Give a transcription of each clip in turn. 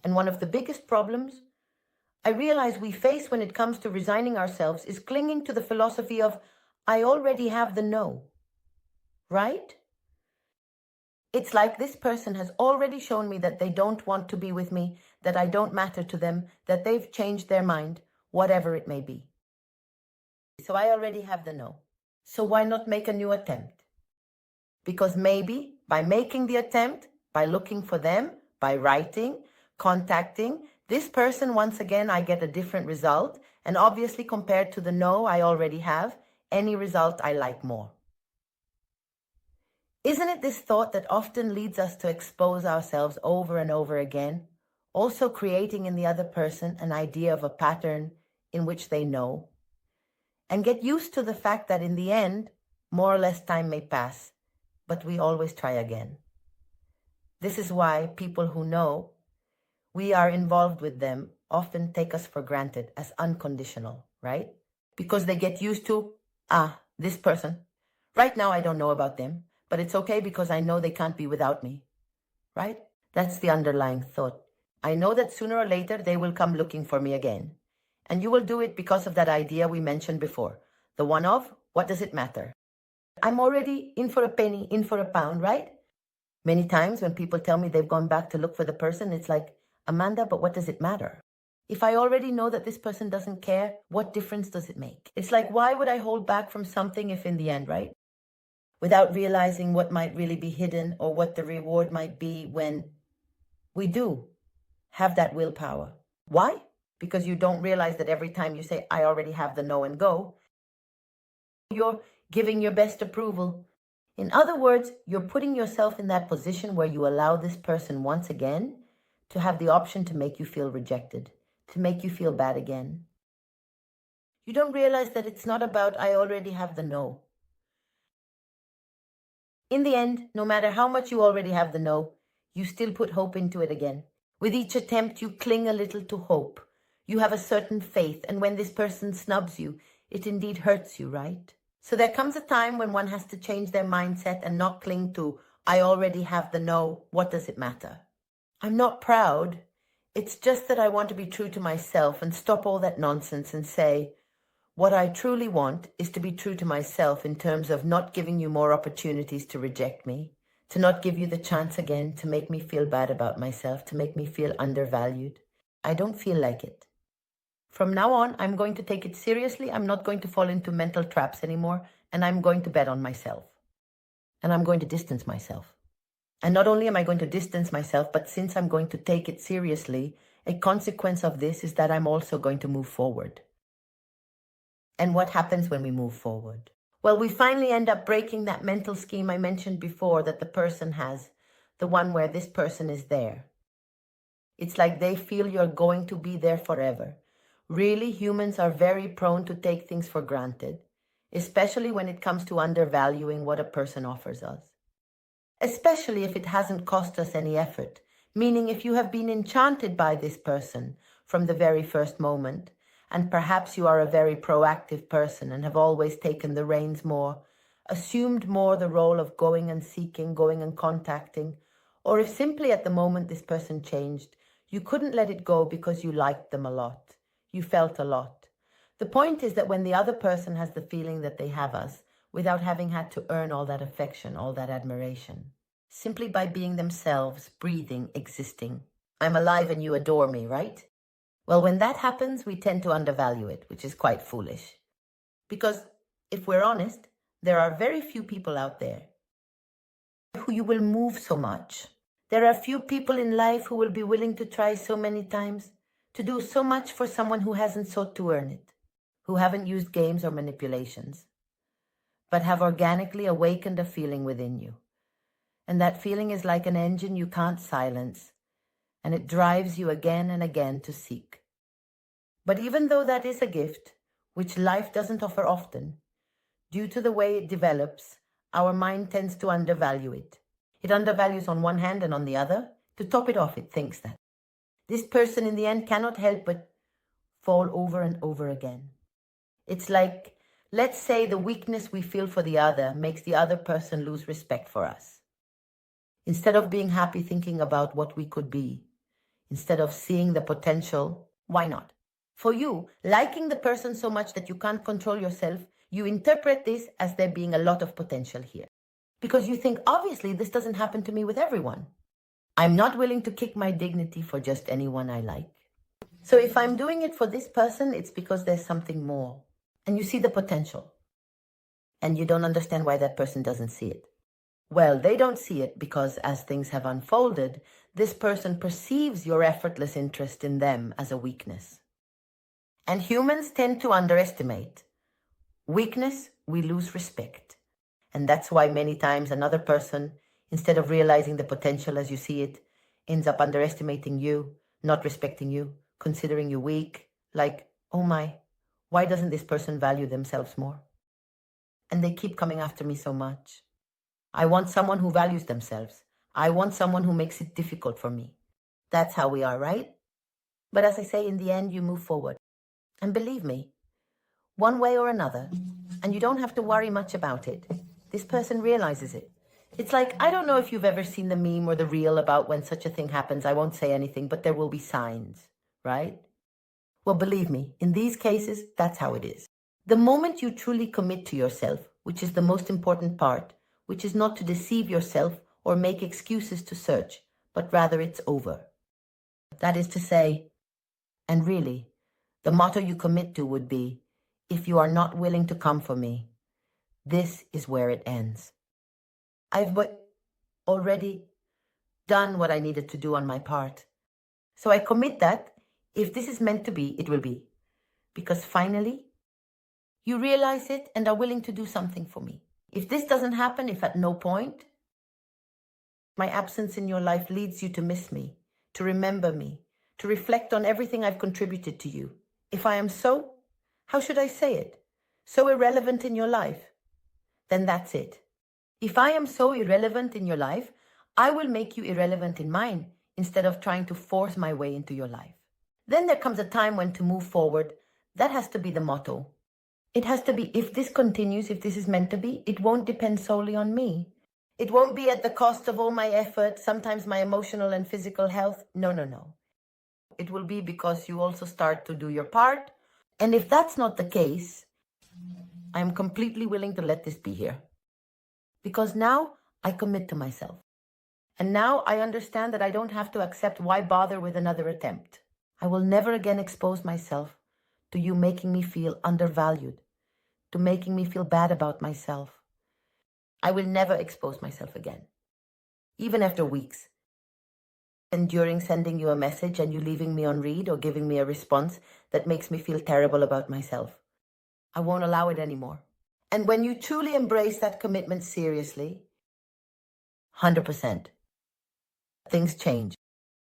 And one of the biggest problems I realize we face when it comes to resigning ourselves is clinging to the philosophy of, I already have the no, right? It's like this person has already shown me that they don't want to be with me, that I don't matter to them, that they've changed their mind, whatever it may be. So I already have the no. So why not make a new attempt? Because maybe by making the attempt, by looking for them, by writing, contacting this person, once again, I get a different result. And obviously, compared to the no I already have, any result I like more. Isn't it this thought that often leads us to expose ourselves over and over again, also creating in the other person an idea of a pattern in which they know, and get used to the fact that in the end, more or less time may pass, but we always try again. This is why people who know we are involved with them often take us for granted as unconditional, right? Because they get used to, this person. Right now I don't know about them, but it's okay because I know they can't be without me, right? That's the underlying thought. I know that sooner or later they will come looking for me again. And you will do it because of that idea we mentioned before. The one of, what does it matter? I'm already in for a penny, in for a pound, right? Many times when people tell me they've gone back to look for the person, it's like, Amanda, but what does it matter? If I already know that this person doesn't care, what difference does it make? It's like, why would I hold back from something if in the end, right? Without realizing what might really be hidden or what the reward might be when we do have that willpower. Why? Because you don't realize that every time you say, I already have the no and go, you're giving your best approval. In other words, you're putting yourself in that position where you allow this person once again to have the option to make you feel rejected, to make you feel bad again. You don't realize that it's not about, I already have the no. In the end, no matter how much you already have the no, you still put hope into it again. With each attempt, you cling a little to hope. You have a certain faith, and when this person snubs you, it indeed hurts you, right? So there comes a time when one has to change their mindset and not cling to, I already have the no, what does it matter? I'm not proud. It's just that I want to be true to myself and stop all that nonsense and say, what I truly want is to be true to myself in terms of not giving you more opportunities to reject me, to not give you the chance again to make me feel bad about myself, to make me feel undervalued. I don't feel like it. From now on, I'm going to take it seriously. I'm not going to fall into mental traps anymore, and I'm going to bet on myself. And I'm going to distance myself. And not only am I going to distance myself, but since I'm going to take it seriously, a consequence of this is that I'm also going to move forward. And what happens when we move forward? Well, we finally end up breaking that mental scheme I mentioned before that the person has, the one where this person is there. It's like they feel you're going to be there forever. Really, humans are very prone to take things for granted, especially when it comes to undervaluing what a person offers us. Especially if it hasn't cost us any effort, meaning if you have been enchanted by this person from the very first moment, and perhaps you are a very proactive person and have always taken the reins more, assumed more the role of going and seeking, going and contacting, or if simply at the moment this person changed, you couldn't let it go because you liked them a lot, you felt a lot. The point is that when the other person has the feeling that they have us, without having had to earn all that affection, all that admiration, simply by being themselves, breathing, existing. I'm alive and you adore me, right? Well, when that happens, we tend to undervalue it, which is quite foolish. Because if we're honest, there are very few people out there who you will move so much. There are few people in life who will be willing to try so many times, to do so much for someone who hasn't sought to earn it, who haven't used games or manipulations, but have organically awakened a feeling within you. And that feeling is like an engine you can't silence, and it drives you again and again to seek. But even though that is a gift, which life doesn't offer often, due to the way it develops, our mind tends to undervalue it. It undervalues on one hand, and on the other, to top it off, it thinks that this person in the end cannot help but fall over and over again. It's like, let's say the weakness we feel for the other makes the other person lose respect for us. Instead of being happy thinking about what we could be, instead of seeing the potential. Why not? For you, liking the person so much that you can't control yourself, you interpret this as there being a lot of potential here. Because you think, obviously, this doesn't happen to me with everyone. I'm not willing to kick my dignity for just anyone I like. So if I'm doing it for this person, it's because there's something more. And you see the potential. And you don't understand why that person doesn't see it. Well, they don't see it because as things have unfolded, this person perceives your effortless interest in them as a weakness. And humans tend to underestimate. Weakness, we lose respect. And that's why many times another person, instead of realizing the potential as you see it, ends up underestimating you, not respecting you, considering you weak, like, oh my, why doesn't this person value themselves more? And they keep coming after me so much. I want someone who values themselves. I want someone who makes it difficult for me. That's how we are, right? But as I say, in the end, you move forward. And believe me, one way or another, and you don't have to worry much about it. This person realizes it. It's like, I don't know if you've ever seen the meme or the reel about when such a thing happens. I won't say anything, but there will be signs, right? Well, believe me, in these cases, that's how it is. The moment you truly commit to yourself, which is the most important part, which is not to deceive yourself or make excuses to search, but rather it's over. That is to say, and really, the motto you commit to would be, if you are not willing to come for me, this is where it ends. I've already done what I needed to do on my part. So I commit that if this is meant to be, it will be. Because finally, you realize it and are willing to do something for me. If this doesn't happen, if at no point my absence in your life leads you to miss me, to remember me, to reflect on everything I've contributed to you, if I am so, how should I say it, so irrelevant in your life, then that's it. If I am so irrelevant in your life, I will make you irrelevant in mine instead of trying to force my way into your life. Then there comes a time when to move forward, that has to be the motto. It has to be, if this continues, if this is meant to be, it won't depend solely on me. It won't be at the cost of all my effort, sometimes my emotional and physical health. No. It will be because you also start to do your part. And if that's not the case, I'm completely willing to let this be here. Because now I commit to myself. And now I understand that I don't have to accept why bother with another attempt. I will never again expose myself to you making me feel undervalued, to making me feel bad about myself. I will never expose myself again. Even after weeks. And during sending you a message and you leaving me on read or giving me a response that makes me feel terrible about myself. I won't allow it anymore. And when you truly embrace that commitment seriously, 100%, things change.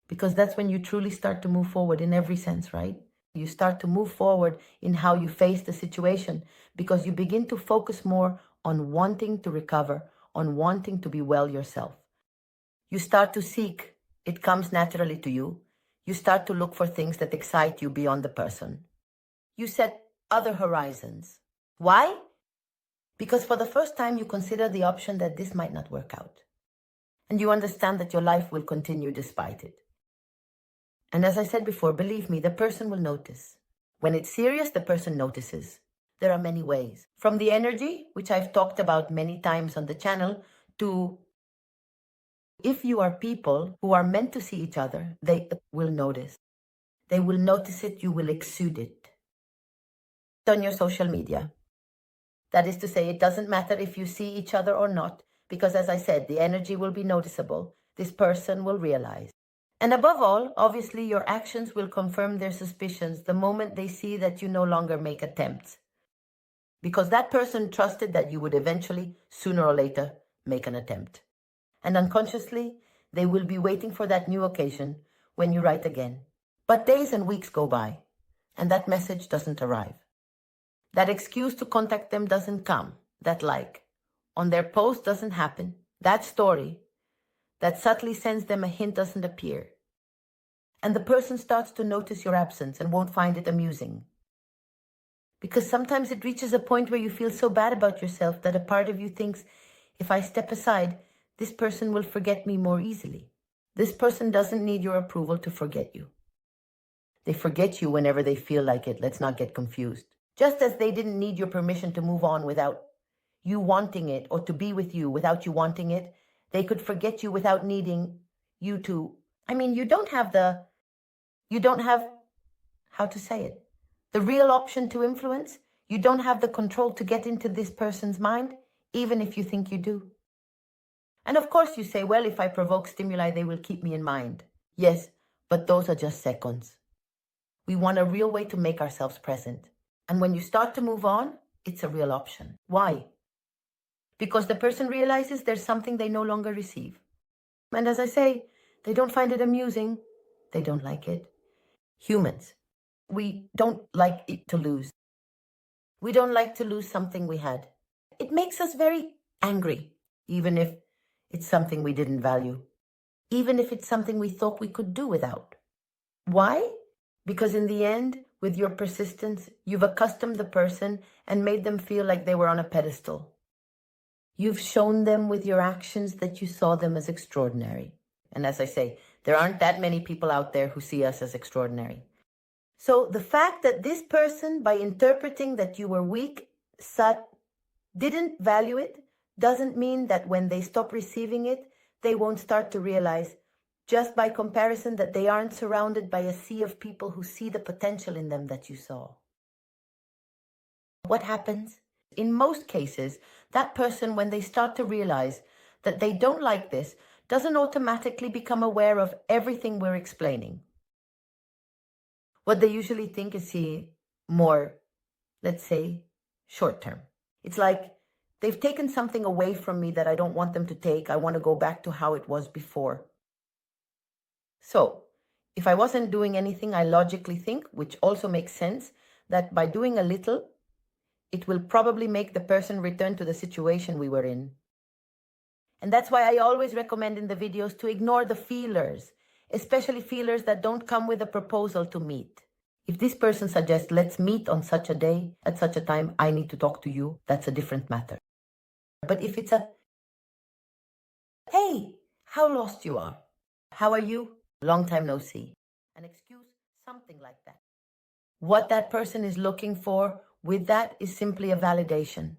Because that's when you truly start to move forward in every sense, right? You start to move forward in how you face the situation because you begin to focus more on wanting to recover, on wanting to be well yourself. You start to seek, it comes naturally to you. You start to look for things that excite you beyond the person. You set other horizons. Why? Because for the first time you consider the option that this might not work out. And you understand that your life will continue despite it. And as I said before, believe me, the person will notice. When it's serious, the person notices. There are many ways. From the energy, which I've talked about many times on the channel, to if you are people who are meant to see each other, they will notice. They will notice it, you will exude it. On your social media. That is to say, it doesn't matter if you see each other or not, because as I said, the energy will be noticeable. This person will realize. And above all, obviously, your actions will confirm their suspicions the moment they see that you no longer make attempts. Because that person trusted that you would eventually, sooner or later, make an attempt. And unconsciously, they will be waiting for that new occasion when you write again. But days and weeks go by, and that message doesn't arrive. That excuse to contact them doesn't come. That like on their post doesn't happen. That story that subtly sends them a hint doesn't appear. And the person starts to notice your absence and won't find it amusing. Because sometimes it reaches a point where you feel so bad about yourself that a part of you thinks, if I step aside, this person will forget me more easily. This person doesn't need your approval to forget you. They forget you whenever they feel like it. Let's not get confused. Just as they didn't need your permission to move on without you wanting it, or to be with you without you wanting it, they could forget you without needing you to. You don't have how to say it, the real option to influence. You don't have the control to get into this person's mind, even if you think you do. And of course you say, well, if I provoke stimuli, they will keep me in mind. Yes, but those are just seconds. We want a real way to make ourselves present. And when you start to move on, it's a real option. Why? Because the person realizes there's something they no longer receive. And as I say, they don't find it amusing. They don't like it. Humans, we don't like it to lose. We don't like to lose something we had. It makes us very angry, even if it's something we didn't value, even if it's something we thought we could do without. Why? Because in the end, with your persistence, you've accustomed the person and made them feel like they were on a pedestal. You've shown them with your actions that you saw them as extraordinary. And as I say, there aren't that many people out there who see us as extraordinary. So the fact that this person, by interpreting that you were weak, didn't value it, doesn't mean that when they stop receiving it, they won't start to realize, just by comparison, that they aren't surrounded by a sea of people who see the potential in them that you saw. What happens? In most cases, that person, when they start to realize that they don't like this, doesn't automatically become aware of everything we're explaining. What they usually think is more, let's say, short term. It's like they've taken something away from me that I don't want them to take. I want to go back to how it was before. So, if I wasn't doing anything, I logically think, which also makes sense, that by doing a little, it will probably make the person return to the situation we were in. And that's why I always recommend in the videos to ignore the feelers, especially feelers that don't come with a proposal to meet. If this person suggests, let's meet on such a day, at such a time, I need to talk to you, that's a different matter. But if it's hey, how lost you are. How are you? Long time no see. An excuse, something like that. What that person is looking for with that is simply a validation.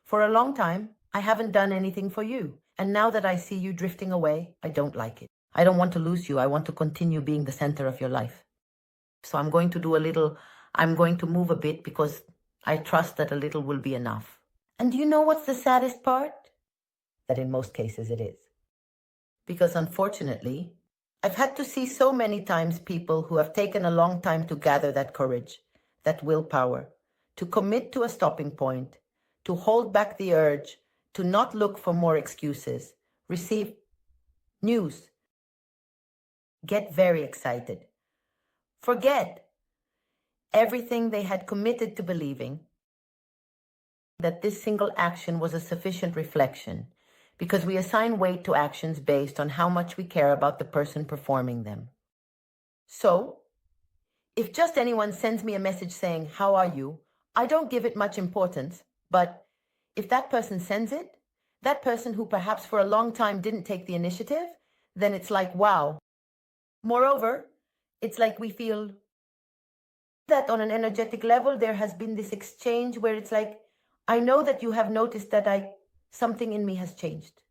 For a long time, I haven't done anything for you. And now that I see you drifting away, I don't like it. I don't want to lose you. I want to continue being the center of your life. So I'm going to move a bit because I trust that a little will be enough. And do you know what's the saddest part? That in most cases it is. Because unfortunately, I've had to see so many times people who have taken a long time to gather that courage, that willpower, to commit to a stopping point, to hold back the urge, to not look for more excuses, receive news, get very excited, forget everything they had committed to believing, that this single action was a sufficient reflection, because we assign weight to actions based on how much we care about the person performing them. So, if just anyone sends me a message saying, how are you? I don't give it much importance, but if that person sends it, that person who perhaps for a long time didn't take the initiative, then it's like, wow. Moreover, it's like we feel that on an energetic level, there has been this exchange where it's like, I know that you have noticed that something in me has changed,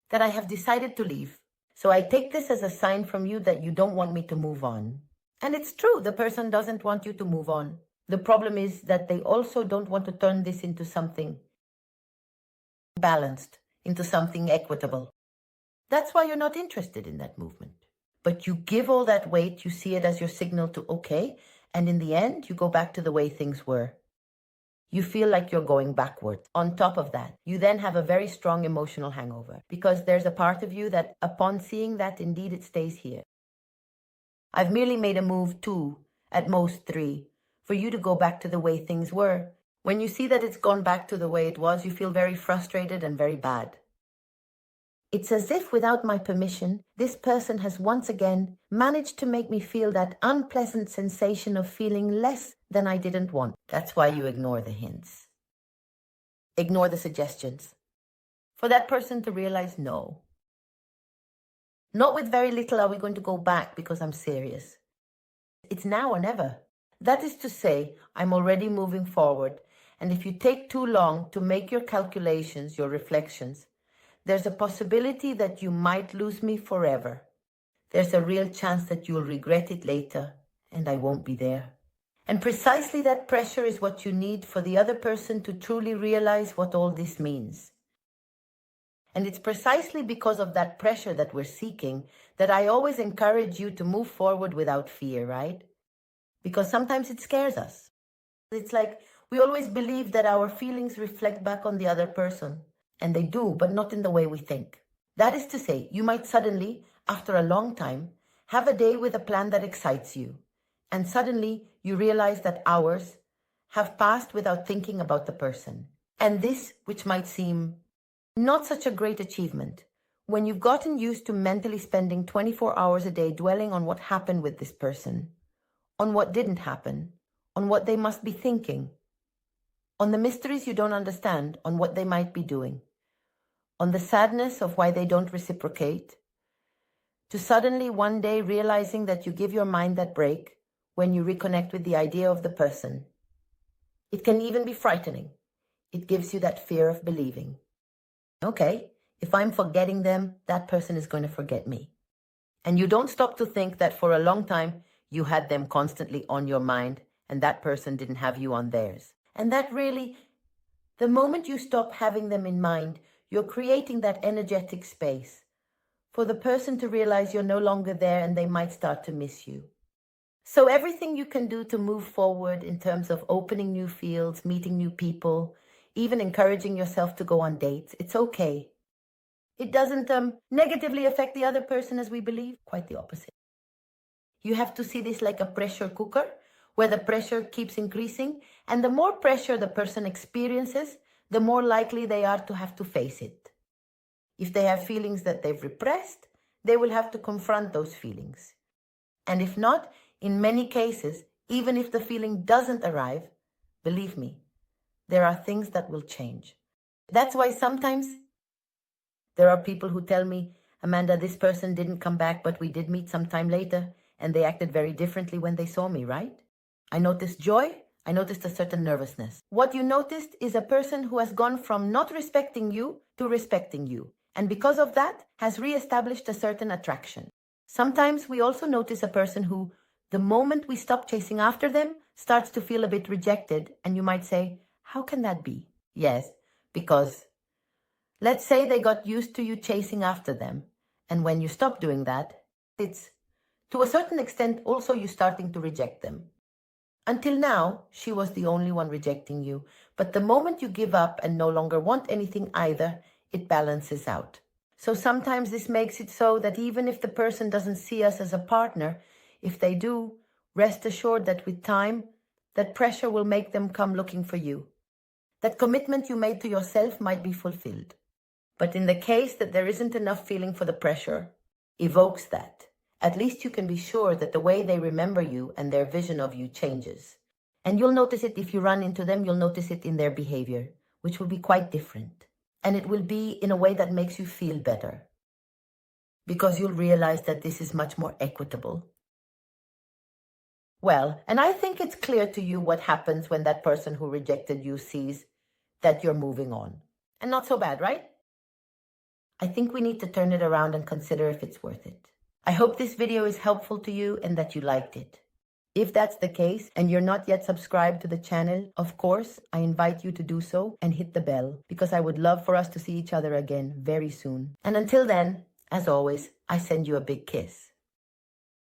that I have decided to leave. So I take this as a sign from you that you don't want me to move on. And it's true, the person doesn't want you to move on. The problem is that they also don't want to turn this into something balanced, into something equitable. That's why you're not interested in that movement. But you give all that weight, you see it as your signal to okay, and in the end, you go back to the way things were. You feel like you're going backwards. On top of that, you then have a very strong emotional hangover because there's a part of you that upon seeing that, indeed it stays here. I've merely made a move 2, at most 3, for you to go back to the way things were. When you see that it's gone back to the way it was, you feel very frustrated and very bad. It's as if without my permission, this person has once again managed to make me feel that unpleasant sensation of feeling less than I didn't want. That's why you ignore the hints. Ignore the suggestions. For that person to realize no. Not with very little are we going to go back because I'm serious. It's now or never. That is to say, I'm already moving forward, and if you take too long to make your calculations, your reflections, there's a possibility that you might lose me forever. There's a real chance that you'll regret it later, and I won't be there. And precisely that pressure is what you need for the other person to truly realize what all this means. And it's precisely because of that pressure that we're seeking that I always encourage you to move forward without fear, right? Because sometimes it scares us. It's like we always believe that our feelings reflect back on the other person. And they do, but not in the way we think. That is to say, you might suddenly, after a long time, have a day with a plan that excites you. And suddenly you realize that hours have passed without thinking about the person. And this, which might seem not such a great achievement, when you've gotten used to mentally spending 24 hours a day dwelling on what happened with this person, on what didn't happen, on what they must be thinking, on the mysteries you don't understand, on what they might be doing, on the sadness of why they don't reciprocate, to suddenly one day realizing that you give your mind that break when you reconnect with the idea of the person. It can even be frightening. It gives you that fear of believing. Okay, if I'm forgetting them, that person is going to forget me. And you don't stop to think that for a long time, you had them constantly on your mind and that person didn't have you on theirs. And that really, the moment you stop having them in mind, you're creating that energetic space for the person to realize you're no longer there and they might start to miss you. So everything you can do to move forward in terms of opening new fields, meeting new people, even encouraging yourself to go on dates, it's okay. It doesn't negatively affect the other person as we believe, quite the opposite. You have to see this like a pressure cooker where the pressure keeps increasing, and the more pressure the person experiences, the more likely they are to have to face it. If they have feelings that they've repressed, they will have to confront those feelings. And if not, in many cases, even if the feeling doesn't arrive, believe me, there are things that will change. That's why sometimes there are people who tell me, Amanda, this person didn't come back, but we did meet sometime later, and they acted very differently when they saw me, right? I noticed joy. I noticed a certain nervousness. What you noticed is a person who has gone from not respecting you to respecting you, and because of that, has reestablished a certain attraction. Sometimes we also notice a person who, the moment we stop chasing after them, starts to feel a bit rejected, and you might say, how can that be? Yes, because let's say they got used to you chasing after them, and when you stop doing that, it's, to a certain extent, also you starting to reject them. Until now, she was the only one rejecting you, but the moment you give up and no longer want anything either, it balances out. So sometimes this makes it so that even if the person doesn't see us as a partner, if they do, rest assured that with time, that pressure will make them come looking for you. That commitment you made to yourself might be fulfilled. But in the case that there isn't enough feeling for the pressure, evokes that. At least you can be sure that the way they remember you and their vision of you changes. And you'll notice it if you run into them, you'll notice it in their behavior, which will be quite different. And it will be in a way that makes you feel better. Because you'll realize that this is much more equitable. Well, and I think it's clear to you what happens when that person who rejected you sees that you're moving on. And not so bad, right? I think we need to turn it around and consider if it's worth it. I hope this video is helpful to you and that you liked it. If that's the case and you're not yet subscribed to the channel, of course, I invite you to do so and hit the bell because I would love for us to see each other again very soon. And until then, as always, I send you a big kiss.